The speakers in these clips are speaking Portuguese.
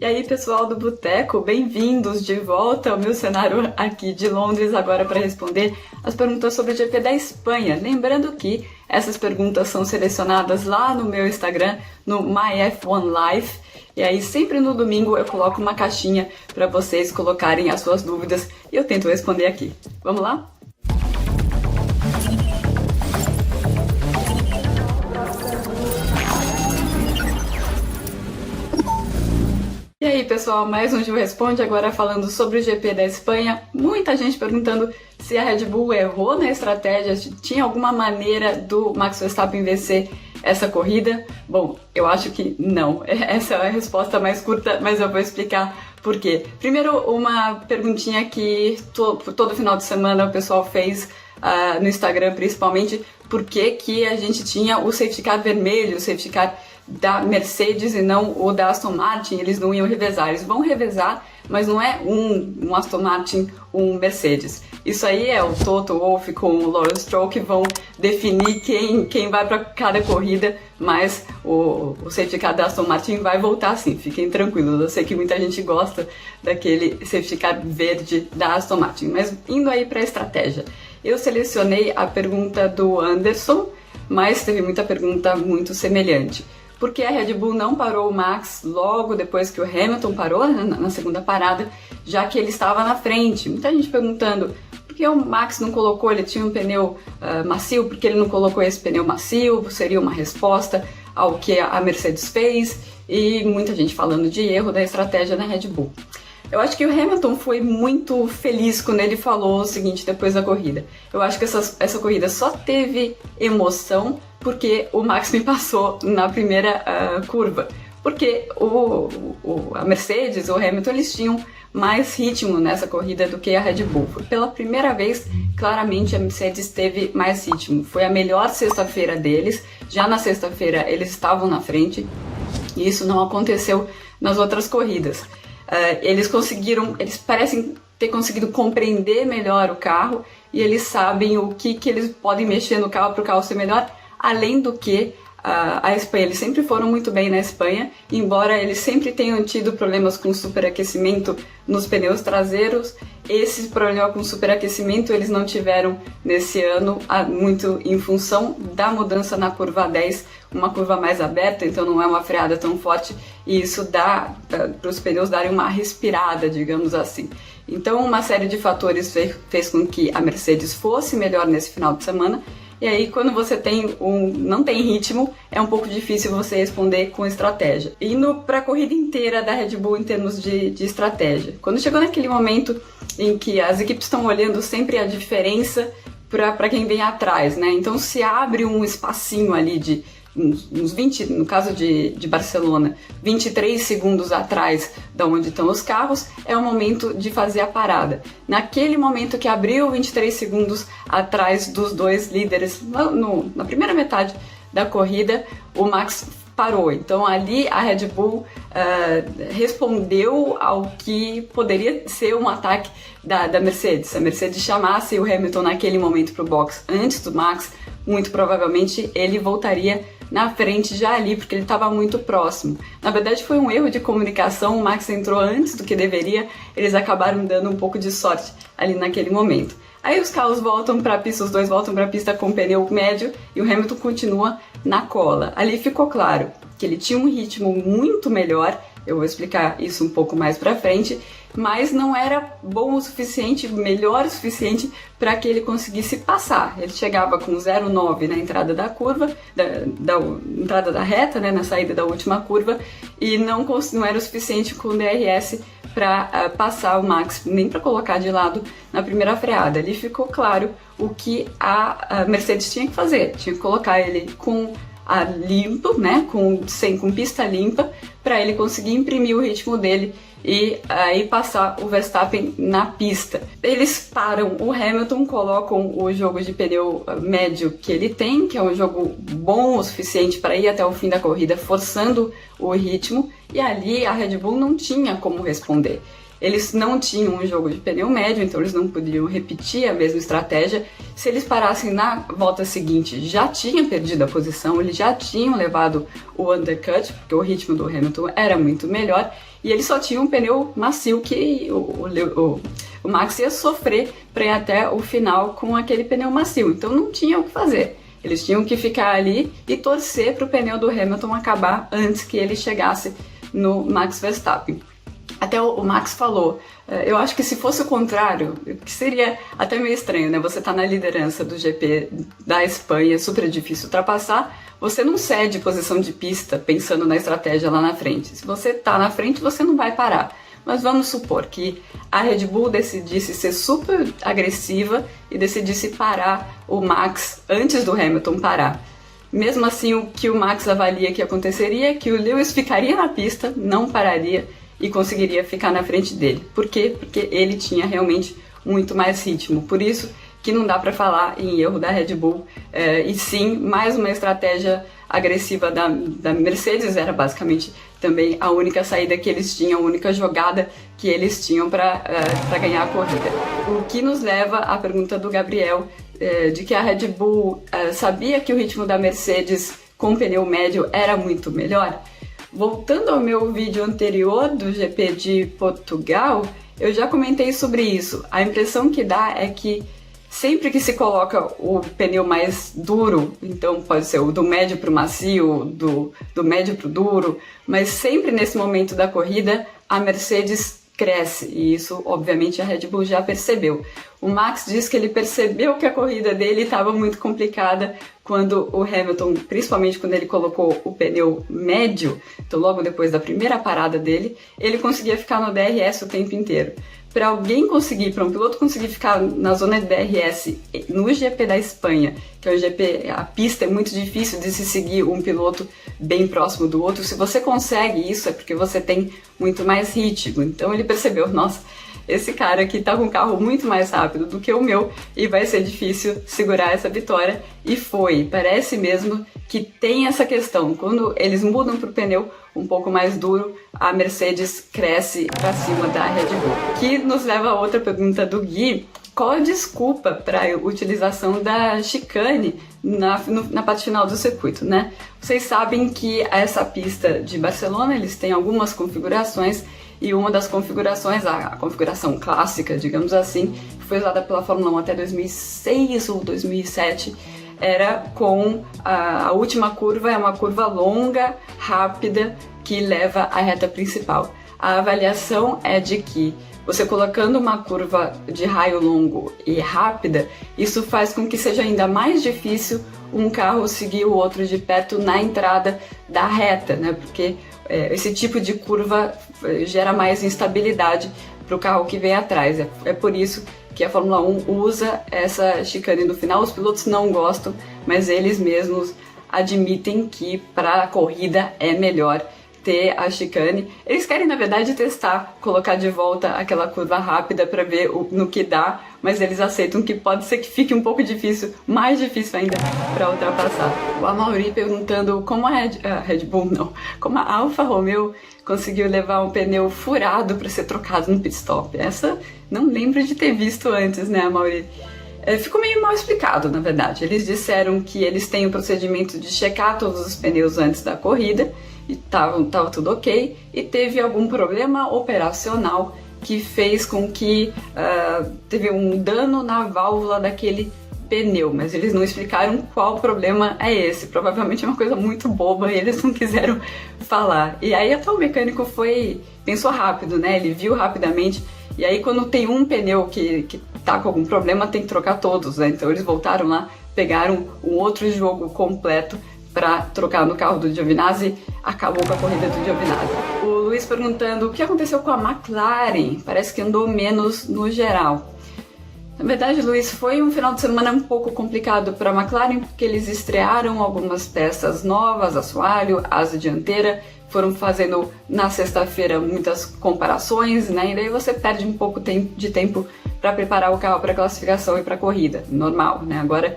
E aí, pessoal do Boteco, bem-vindos de volta ao meu cenário aqui de Londres, agora para responder as perguntas sobre o GP da Espanha. Lembrando que essas perguntas são selecionadas lá no meu Instagram, no MyF1Life, e aí sempre no domingo eu coloco uma caixinha para vocês colocarem as suas dúvidas e eu tento responder aqui. Vamos lá? E aí, pessoal, mais um Gil Responde, agora falando sobre o GP da Espanha. Muita gente perguntando se a Red Bull errou na estratégia, se tinha alguma maneira do Max Verstappen vencer essa corrida. Bom, eu acho que não. Essa é a resposta mais curta, mas eu vou explicar por quê. Primeiro, uma perguntinha que todo final de semana o pessoal fez no Instagram, principalmente, por que a gente tinha o safety car vermelho, o safety car da Mercedes e não o da Aston Martin. Eles não iam revezar, eles vão revezar, mas não é um Aston Martin, um Mercedes. Isso aí é o Toto Wolff com o Lawrence Stroll que vão definir quem vai para cada corrida, mas o safety car da Aston Martin vai voltar sim, fiquem tranquilos. Eu sei que muita gente gosta daquele safety car verde da Aston Martin, mas indo aí para a estratégia. Eu selecionei a pergunta do Anderson, mas teve muita pergunta muito semelhante. Por que a Red Bull não parou o Max logo depois que o Hamilton parou, né, na segunda parada, já que ele estava na frente? Muita gente perguntando por que o Max não colocou, ele tinha um pneu macio, por que ele não colocou esse pneu macio? Seria uma resposta ao que a Mercedes fez, e muita gente falando de erro da estratégia da Red Bull. Eu acho que o Hamilton foi muito feliz quando ele falou o seguinte depois da corrida. Eu acho que essa corrida só teve emoção porque o Max me passou na primeira curva. Porque a Mercedes, o Hamilton, eles tinham mais ritmo nessa corrida do que a Red Bull. Pela primeira vez, claramente a Mercedes teve mais ritmo. Foi a melhor sexta-feira deles. Já na sexta-feira eles estavam na frente e isso não aconteceu nas outras corridas. Eles parecem ter conseguido compreender melhor o carro e eles sabem o que eles podem mexer no carro para o carro ser melhor, além do que a Espanha. Eles sempre foram muito bem na Espanha, embora eles sempre tenham tido problemas com superaquecimento nos pneus traseiros. Esse problema com superaquecimento eles não tiveram nesse ano, muito em função da mudança na curva 10, uma curva mais aberta, então não é uma freada tão forte, e isso dá para os pneus darem uma respirada, digamos assim. Então uma série de fatores fez com que a Mercedes fosse melhor nesse final de semana. E aí, quando você não tem ritmo, é um pouco difícil você responder com estratégia. Indo para a corrida inteira da Red Bull em termos de estratégia. Quando chegou naquele momento em que as equipes estão olhando sempre a diferença para quem vem atrás, né? Então se abre um espacinho ali de uns 20, no caso de Barcelona, 23 segundos atrás da onde estão os carros, é o momento de fazer a parada. Naquele momento que abriu 23 segundos atrás dos dois líderes, na primeira metade da corrida, o Max parou. Então ali a Red Bull respondeu ao que poderia ser um ataque da Mercedes. Se a Mercedes chamasse o Hamilton naquele momento para o box antes do Max, muito provavelmente ele voltaria na frente já ali, porque ele estava muito próximo. Na verdade foi um erro de comunicação, o Max entrou antes do que deveria, eles acabaram dando um pouco de sorte ali naquele momento. Aí os carros voltam para a pista, os dois voltam para a pista com pneu médio e o Hamilton continua na cola. Ali ficou claro que ele tinha um ritmo muito melhor, eu vou explicar isso um pouco mais pra frente, mas não era bom o suficiente, melhor o suficiente para que ele conseguisse passar. Ele chegava com 0,9 na entrada da curva, da entrada da reta, né, na saída da última curva, e não era o suficiente com o DRS para passar o Max, nem para colocar de lado na primeira freada. Ali ficou claro o que a Mercedes tinha que fazer, tinha que colocar ele com limpo, né, com pista limpa, para ele conseguir imprimir o ritmo dele e aí passar o Verstappen na pista. Eles param o Hamilton, colocam o jogo de pneu médio que ele tem, que é um jogo bom o suficiente para ir até o fim da corrida, forçando o ritmo, e ali a Red Bull não tinha como responder. Eles não tinham um jogo de pneu médio, então eles não poderiam repetir a mesma estratégia. Se eles parassem na volta seguinte, já tinham perdido a posição, eles já tinham levado o undercut, porque o ritmo do Hamilton era muito melhor, e ele só tinha um pneu macio que o Max ia sofrer para ir até o final com aquele pneu macio, então não tinha o que fazer. Eles tinham que ficar ali e torcer para o pneu do Hamilton acabar antes que ele chegasse no Max Verstappen. Até o Max falou, eu acho que se fosse o contrário, que seria até meio estranho, né? Você tá na liderança do GP da Espanha, é super difícil ultrapassar, você não cede posição de pista pensando na estratégia lá na frente. Se você tá na frente, você não vai parar. Mas vamos supor que a Red Bull decidisse ser super agressiva e decidisse parar o Max antes do Hamilton parar. Mesmo assim, o que o Max avalia que aconteceria é que o Lewis ficaria na pista, não pararia e conseguiria ficar na frente dele. Por quê? Porque ele tinha realmente muito mais ritmo. Por isso que não dá para falar em erro da Red Bull, e sim mais uma estratégia agressiva da Mercedes. Era basicamente também a única saída que eles tinham, a única jogada que eles tinham para ganhar a corrida. O que nos leva à pergunta do Gabriel, de que a Red Bull sabia que o ritmo da Mercedes com pneu médio era muito melhor. Voltando ao meu vídeo anterior do GP de Portugal, eu já comentei sobre isso. A impressão que dá é que sempre que se coloca o pneu mais duro, então pode ser o do médio para o macio, do médio para o duro, mas sempre nesse momento da corrida a Mercedes cresce, e isso obviamente a Red Bull já percebeu. O Max diz que ele percebeu que a corrida dele estava muito complicada quando o Hamilton, principalmente quando ele colocou o pneu médio, então logo depois da primeira parada dele, ele conseguia ficar no DRS o tempo inteiro. Para um piloto conseguir ficar na zona de DRS no GP da Espanha, que é o GP, a pista é muito difícil de se seguir um piloto bem próximo do outro. Se você consegue isso é porque você tem muito mais ritmo. Então ele percebeu, nossa, esse cara aqui tá com um carro muito mais rápido do que o meu e vai ser difícil segurar essa vitória. E foi, parece mesmo que tem essa questão. Quando eles mudam para o pneu um pouco mais duro, a Mercedes cresce para cima da Red Bull. Que nos leva a outra pergunta do Gui. Qual a desculpa para a utilização da chicane na parte final do circuito, né? Vocês sabem que essa pista de Barcelona, eles têm algumas configurações, e uma das configurações, a configuração clássica, digamos assim, que foi usada pela Fórmula 1 até 2006 ou 2007, era com a última curva, é uma curva longa, rápida, que leva à reta principal. A avaliação é de que você colocando uma curva de raio longo e rápida, isso faz com que seja ainda mais difícil um carro seguir o outro de perto na entrada da reta, né? Porque esse tipo de curva gera mais instabilidade para o carro que vem atrás. É por isso que a Fórmula 1 usa essa chicane no final. Os pilotos não gostam, mas eles mesmos admitem que para a corrida é melhor ter a chicane. Eles querem, na verdade, testar, colocar de volta aquela curva rápida para ver no que dá, mas eles aceitam que pode ser que fique um pouco difícil, mais difícil ainda para ultrapassar. O Amaury perguntando como como a Alfa Romeo conseguiu levar um pneu furado para ser trocado no pit stop. Essa não lembro de ter visto antes, né, Amaury? Ficou meio mal explicado, na verdade. Eles disseram que eles têm o procedimento de checar todos os pneus antes da corrida, e tava tudo ok, e teve algum problema operacional que fez com que teve um dano na válvula daquele pneu, mas eles não explicaram qual problema é esse. Provavelmente é uma coisa muito boba e eles não quiseram falar. E aí até o mecânico pensou rápido, né? Ele viu rapidamente, e aí quando tem um pneu que tá com algum problema, tem que trocar todos, né? Então eles voltaram lá, pegaram um outro jogo completo para trocar no carro do Giovinazzi, acabou com a corrida do Giovinazzi. O Luiz perguntando o que aconteceu com a McLaren, parece que andou menos no geral. Na verdade, Luiz, foi um final de semana um pouco complicado para a McLaren, porque eles estrearam algumas peças novas, assoalho, asa dianteira, foram fazendo na sexta-feira muitas comparações, né? E daí você perde um pouco de tempo para preparar o carro para classificação e para corrida, normal, né? Agora,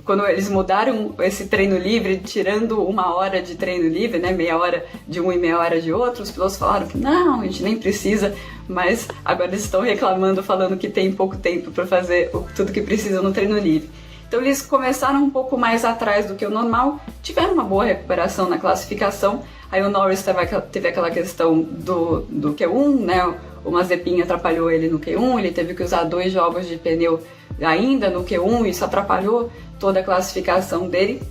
quando eles mudaram esse treino livre, tirando 1 hora de treino livre, né, meia hora de um e meia hora de outro, os pilotos falaram que não, a gente nem precisa, mas agora eles estão reclamando, falando que tem pouco tempo para fazer tudo que precisa no treino livre. Então eles começaram um pouco mais atrás do que o normal, tiveram uma boa recuperação na classificação. Aí o Norris teve aquela questão do Q1, né? O Mazepin atrapalhou ele no Q1, ele teve que usar 2 jogos de pneu ainda no Q1, isso atrapalhou toda a classificação dele.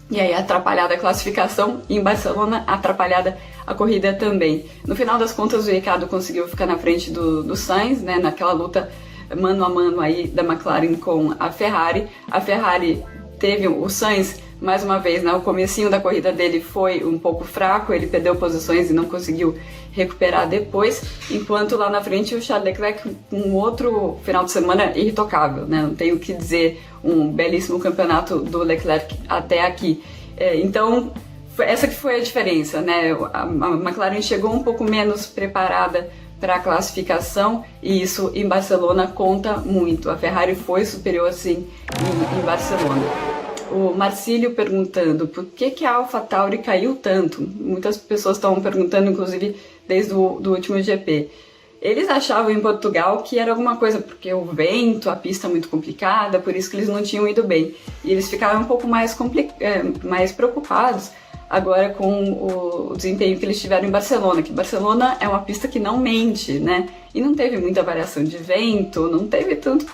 E aí, atrapalhada a classificação, e em Barcelona, atrapalhada a corrida também. No final das contas, o Ricciardo conseguiu ficar na frente do Sainz, né, naquela luta mano a mano aí da McLaren com a Ferrari. A Ferrari teve o Sainz, mais uma vez, né, o comecinho da corrida dele foi um pouco fraco, ele perdeu posições e não conseguiu recuperar depois, enquanto lá na frente o Charles Leclerc, um outro final de semana irretocável, né, não tenho o que dizer, um belíssimo campeonato do Leclerc até aqui. Então, essa que foi a diferença, né, a McLaren chegou um pouco menos preparada para a classificação e isso em Barcelona conta muito, a Ferrari foi superior assim em Barcelona. O Marcílio perguntando por que a AlphaTauri caiu tanto. Muitas pessoas estavam perguntando, inclusive, desde o último GP. Eles achavam em Portugal que era alguma coisa, porque o vento, a pista muito complicada, por isso que eles não tinham ido bem. E eles ficaram um pouco mais preocupados agora com o desempenho que eles tiveram em Barcelona, que Barcelona é uma pista que não mente, né? E não teve muita variação de vento, não teve tanto,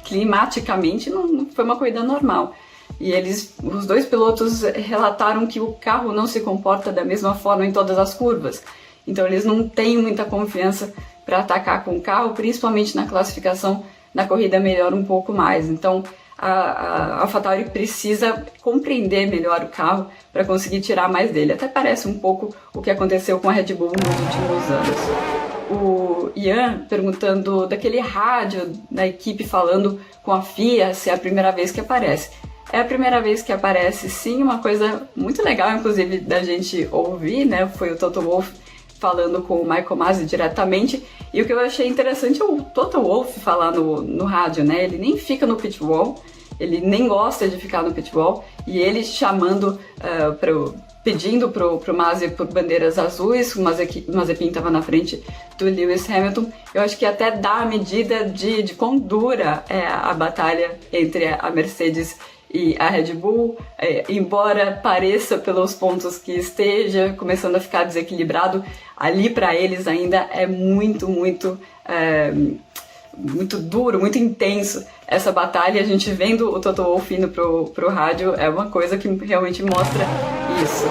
climaticamente, não foi uma corrida normal. E os 2 pilotos relataram que o carro não se comporta da mesma forma em todas as curvas. Então eles não têm muita confiança para atacar com o carro, principalmente na classificação, na corrida melhora um pouco mais. Então a AlphaTauri precisa compreender melhor o carro para conseguir tirar mais dele. Até parece um pouco o que aconteceu com a Red Bull nos últimos anos. O Ian perguntando daquele rádio da equipe falando com a FIA se é a primeira vez que aparece. É a primeira vez que aparece, sim, uma coisa muito legal, inclusive, da gente ouvir, né? Foi o Toto Wolff falando com o Michael Masi diretamente. E o que eu achei interessante é o Toto Wolff falar no rádio, né? Ele nem fica no pit wall, ele nem gosta de ficar no pit wall. E ele chamando, pedindo pro Masi por bandeiras azuis, o Mazepin estava na frente do Lewis Hamilton. Eu acho que até dá a medida de quão dura é a batalha entre a Mercedes e a Red Bull, embora pareça pelos pontos que esteja começando a ficar desequilibrado, ali para eles ainda é muito duro, muito intenso essa batalha. A gente vendo o Toto Wolff indo pro rádio é uma coisa que realmente mostra isso.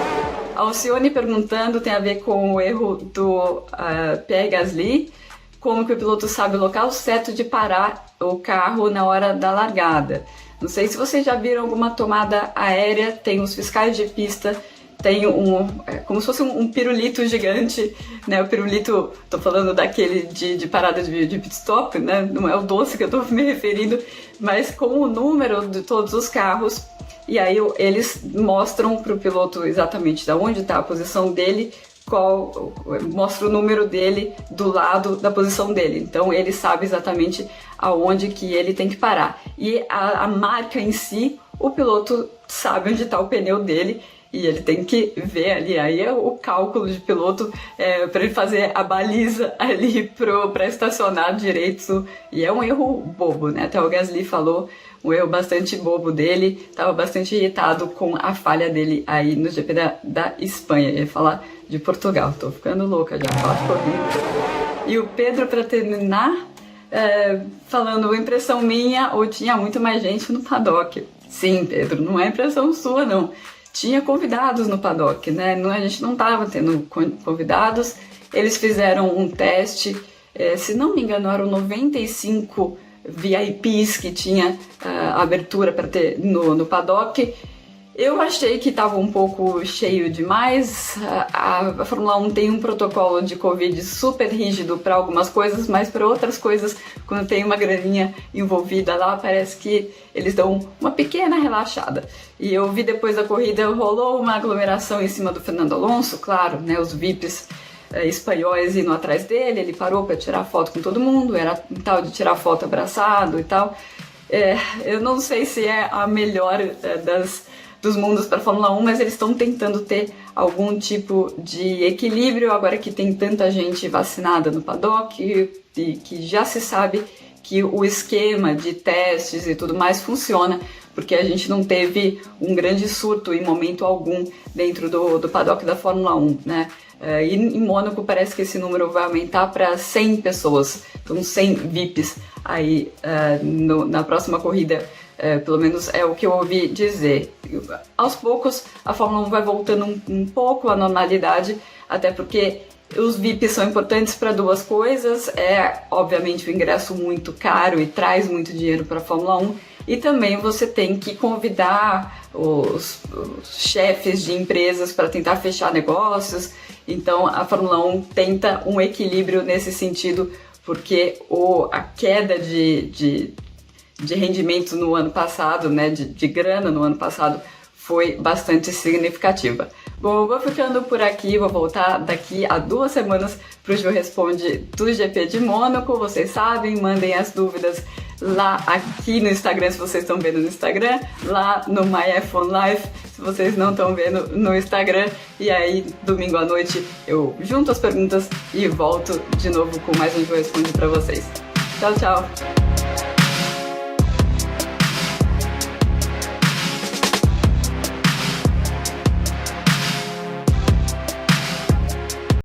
A Alcione perguntando tem a ver com o erro do Pierre Gasly, como que o piloto sabe o local certo de parar o carro na hora da largada. Não sei se vocês já viram alguma tomada aérea, tem os fiscais de pista, tem como se fosse um pirulito gigante, né? O pirulito, tô falando daquele de parada de pit stop, né? Não é o doce que eu tô me referindo, mas com o número de todos os carros. E aí eles mostram pro piloto exatamente de onde está a posição dele, mostra o número dele do lado da posição dele. Então ele sabe exatamente aonde que ele tem que parar. E a marca em si, o piloto sabe onde está o pneu dele e ele tem que ver ali. Aí é o cálculo de piloto para ele fazer a baliza ali para estacionar direito. E é um erro bobo, né? Até o Gasly falou, um erro bastante bobo dele. Estava bastante irritado com a falha dele aí no GP da Espanha. Eu ia falar de Portugal, tô ficando louca já, falar de corrida. E o Pedro, para terminar, falando, impressão minha ou tinha muito mais gente no paddock? Sim, Pedro, não é impressão sua não. Tinha convidados no paddock, né? A gente não estava tendo convidados. Eles fizeram um teste, se não me engano eram 95 VIPs que tinha abertura para ter no paddock. Eu achei que estava um pouco cheio demais. A Fórmula 1 tem um protocolo de Covid super rígido para algumas coisas, mas para outras coisas, quando tem uma graninha envolvida lá, parece que eles dão uma pequena relaxada. E eu vi depois da corrida, rolou uma aglomeração em cima do Fernando Alonso, claro, né, os VIPs espanhóis indo atrás dele, ele parou para tirar foto com todo mundo, era um tal de tirar foto abraçado e tal. Eu não sei se é a melhor dos mundos para a Fórmula 1, mas eles estão tentando ter algum tipo de equilíbrio agora que tem tanta gente vacinada no paddock e que já se sabe que o esquema de testes e tudo mais funciona porque a gente não teve um grande surto em momento algum dentro do paddock da Fórmula 1, né? E em Mônaco parece que esse número vai aumentar para 100 pessoas, então 100 VIPs aí na próxima corrida, pelo menos é o que eu ouvi dizer. Aos poucos a Fórmula 1 vai voltando um pouco à normalidade, até porque os VIPs são importantes para duas coisas, obviamente o ingresso muito caro e traz muito dinheiro para a Fórmula 1, e também você tem que convidar os chefes de empresas para tentar fechar negócios. Então a Fórmula 1 tenta um equilíbrio nesse sentido, porque a queda de rendimento no ano passado, né, de grana no ano passado, foi bastante significativa. Bom, eu vou ficando por aqui, vou voltar daqui a 2 semanas para o Ju Responde do GP de Mônaco. Vocês sabem, mandem as dúvidas lá aqui no Instagram, se vocês estão vendo no Instagram, lá no MyF1 Live, se vocês não estão vendo no Instagram. E aí, domingo à noite, eu junto as perguntas e volto de novo com mais um Ju Responde para vocês. Tchau, tchau!